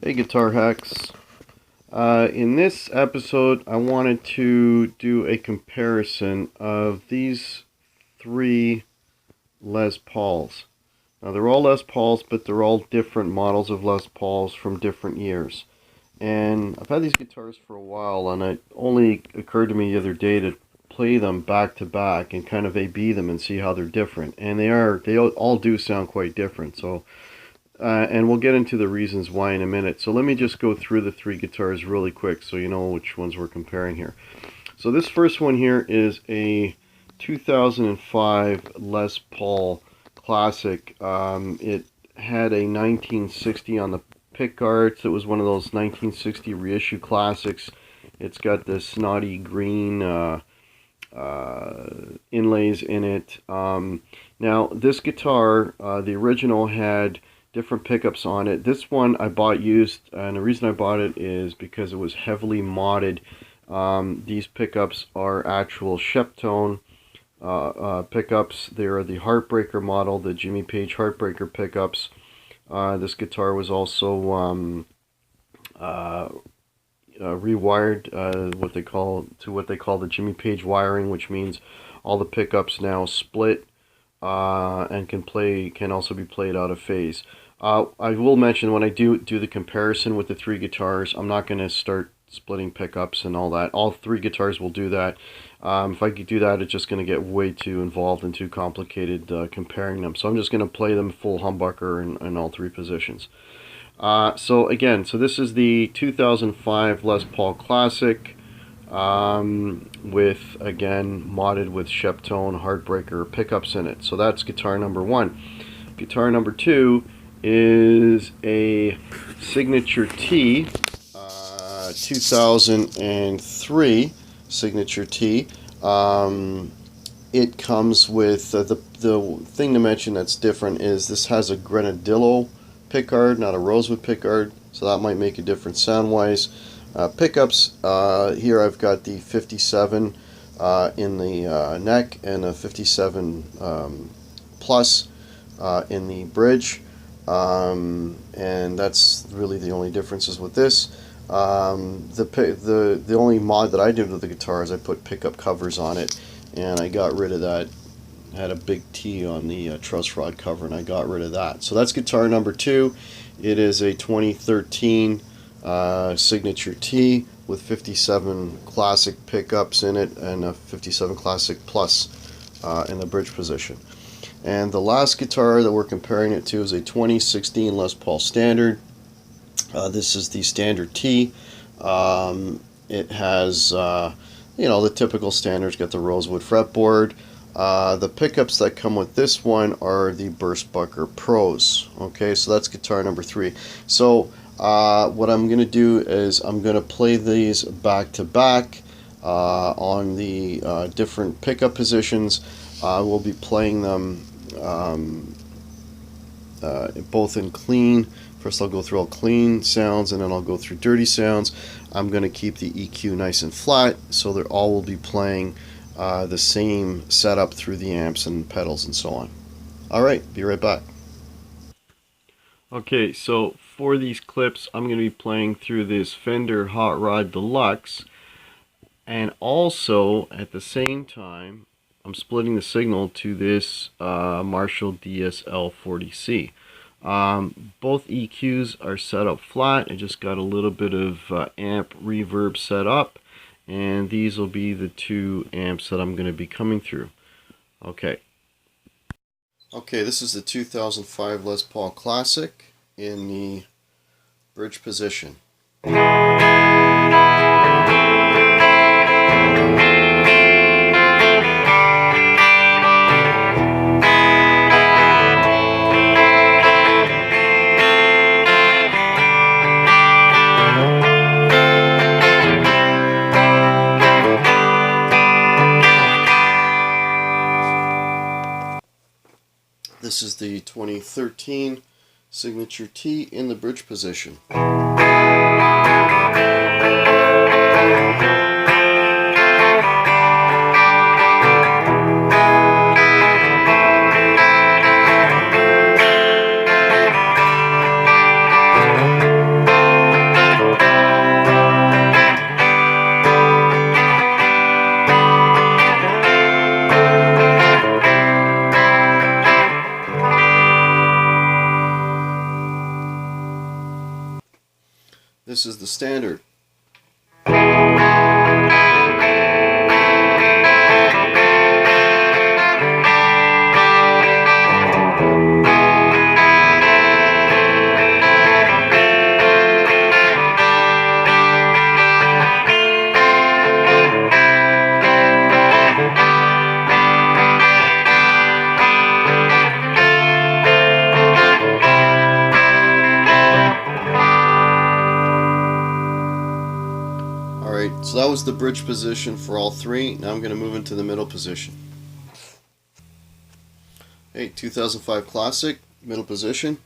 Hey Guitar Hacks. In this episode, I wanted to do a comparison of these three Les Pauls. Now, they're all Les Pauls, but they're all different models of Les Pauls from different years. And I've had these guitars for a while, and it only occurred to me the other day to play them back to back and kind of A/B them and see how they're different. And they all do sound quite different. And we'll get into the reasons why in a minute. So let me just go through the three guitars really quick so you know which ones we're comparing here. So this first one here is a 2005 Les Paul Classic. It had a 1960 on the pickguards. It was one of those 1960 reissue classics. It's got the snotty green inlays in it. Now this guitar, the original had different pickups on it. This one I bought used, and the reason I bought it is because it was heavily modded. These pickups are actual Sheptone pickups. They are the Heartbreaker model, the Jimmy Page Heartbreaker pickups. This guitar was also rewired, what they call the Jimmy Page wiring, which means all the pickups now split and can also be played out of phase. I will mention when I do the comparison with the three guitars, I'm not going to start splitting pickups and all that. All three guitars will do that. If I could do that, it's just going to get way too involved and too complicated comparing them. So I'm just going to play them full humbucker in all three positions. So this is the 2005 Les Paul Classic with, again, modded with Sheptone Heartbreaker pickups in it. So that's guitar number one. Guitar number two is a Signature T, 2003 Signature T. It comes with, the thing to mention that's different is this has a Grenadillo pickguard, not a Rosewood pickguard, so that might make a difference sound-wise. Pickups, here I've got the 57 in the neck and a 57 plus in the bridge. And that's really the only differences with this. The only mod that I did with the guitar is I put pickup covers on it, and I got rid of that. It had a big T on the truss rod cover, and I got rid of that. So that's guitar number two. It is a 2013 Signature T with 57 Classic pickups in it and a 57 Classic Plus in the bridge position. And the last guitar that we're comparing it to is a 2016 Les Paul Standard. This is the Standard T. It has, the typical standards. Got the Rosewood fretboard. The pickups that come with this one are the Burstbucker Pros. Okay, so that's guitar number three. So what I'm going to do is I'm going to play these back to back on the different pickup positions. We'll be playing them both in clean. First I'll go through all clean sounds, and then I'll go through dirty sounds. I'm going to keep the EQ nice and flat, so they all will be playing the same setup through the amps and pedals and so on. Alright, be right back. Okay, so for these clips, I'm going to be playing through this Fender Hot Rod Deluxe, and also at the same time I'm splitting the signal to this Marshall DSL-40C. Both EQs are set up flat. I just got a little bit of amp reverb set up, and these will be the two amps that I'm going to be coming through. Okay, this is the 2005 Les Paul Classic in the bridge position. This is the 2013 Signature T in the bridge position. standard. So that was the bridge position for all three. Now I'm going to move into the middle position. Hey, 2005 Classic, middle position.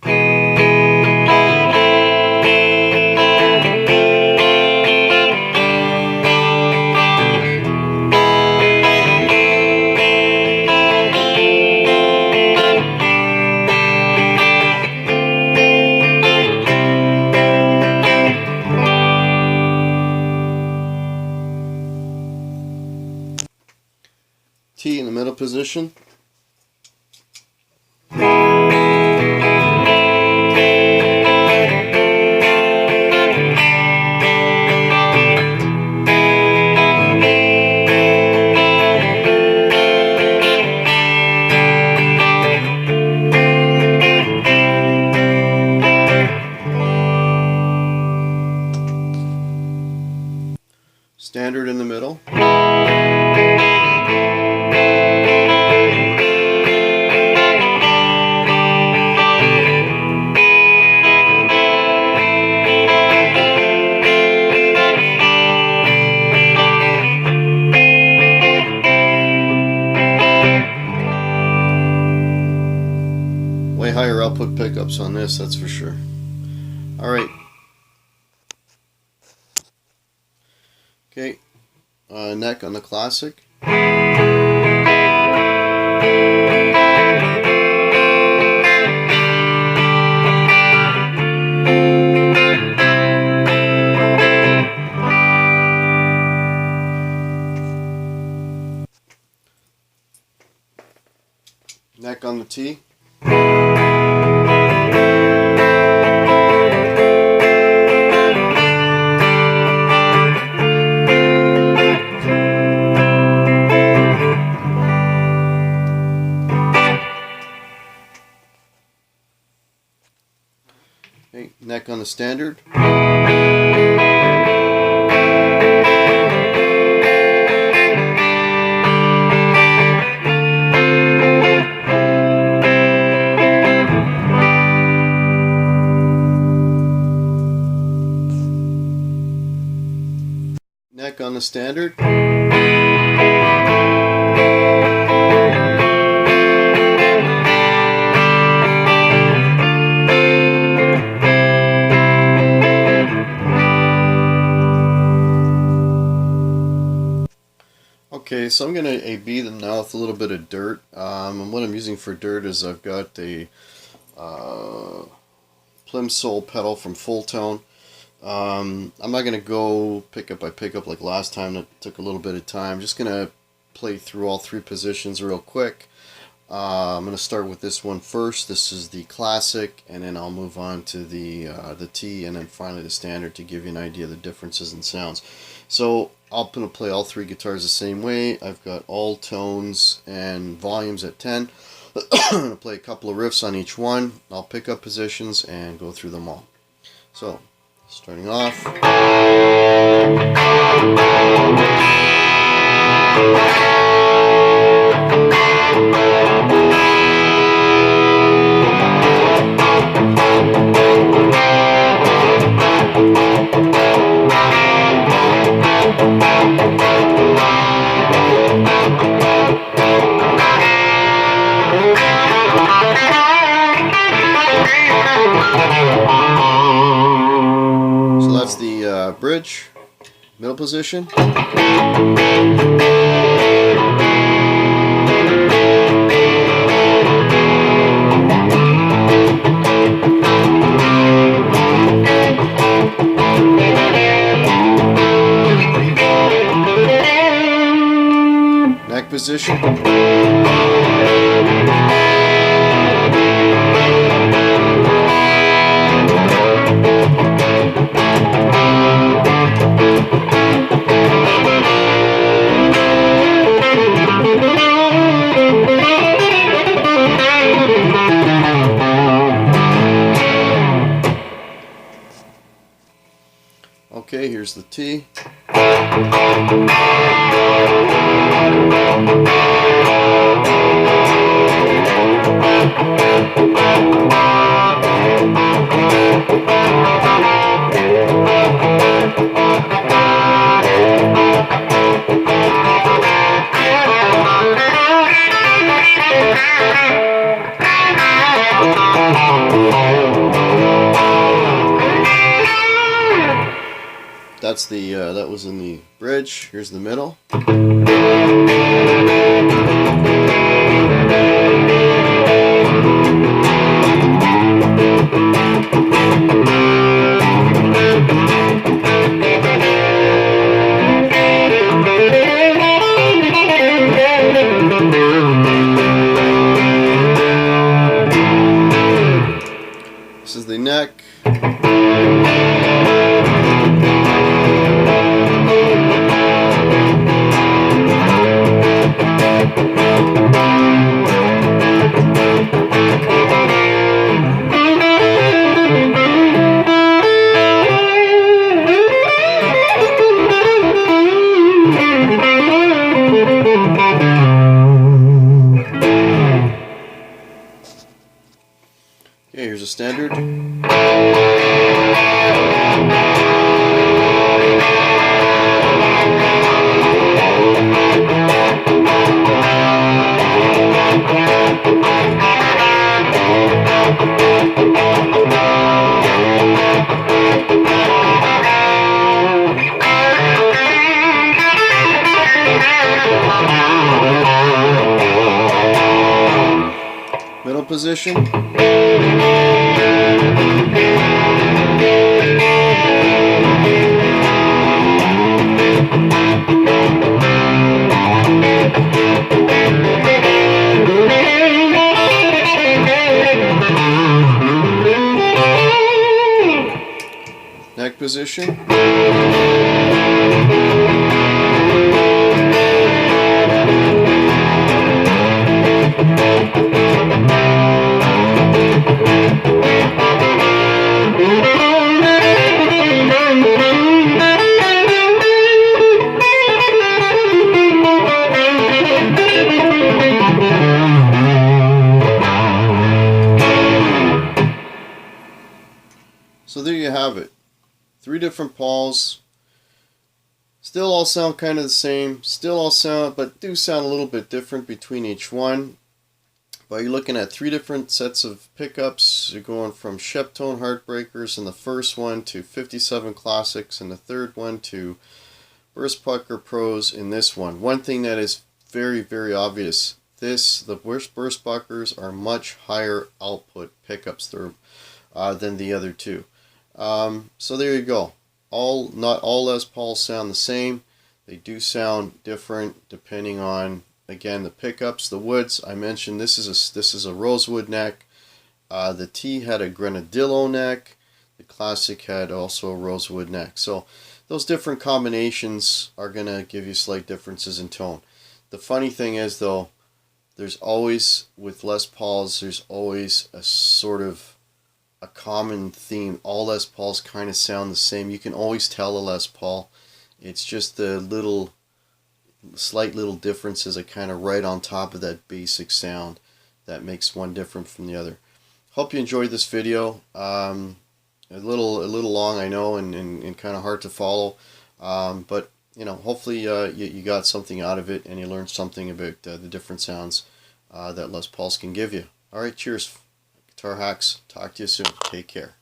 T in the middle position. Standard in the middle. Way higher output pickups on this, that's for sure. Alright. Okay, neck on the Classic. Neck on the T. Okay, neck on the Standard. Neck on the Standard. Okay, so I'm going to A-B them now with a little bit of dirt. And what I'm using for dirt is I've got a Plimsoll pedal from Full Tone. I'm not going to go pickup by pickup like last time. That took a little bit of time. Just going to play through all three positions real quick. I'm going to start with this one first. This is the Classic, and then I'll move on to the T, and then finally the Standard to give you an idea of the differences in sounds. So I'm going to play all three guitars the same way. I've got all tones and volumes at 10. I'm going to play a couple of riffs on each one. I'll pick up positions and go through them all. So, starting off. So that's the bridge, middle position. Neck position. Here's the T. That's the that was in the bridge. Here's the middle. This is the neck. Okay, here's a standard. Middle position. Neck position. So there you have it. 3 different Pauls. Still all sound kind of the same. Still all sound, but do sound a little bit different between each one. But you're looking at 3 different sets of pickups. You're going from Sheptone Heartbreakers in the first one to 57 Classics in the third one to Burstbucker Pros in this one. One thing that is very, very obvious. The Burstbuckers are much higher output pickups than the other two. So there you go. Not all Les Pauls sound the same. They do sound different depending on, again, the pickups. The woods, I mentioned, this is a rosewood neck. The T had a grenadillo neck. The Classic had also a rosewood neck. So those different combinations are going to give you slight differences in tone. The funny thing is, though, there's always, with Les Pauls, there's always a sort of a common theme. All Les Pauls kind of sound the same. You can always tell a Les Paul. It's just the slight little differences are kind of right on top of that basic sound that makes one different from the other. Hope you enjoyed this video. A little long, I know, and kind of hard to follow, but you know, hopefully you got something out of it and you learned something about the different sounds that Les Pauls can give you. All right, cheers, Guitar Hacks. Talk to you soon. Take care.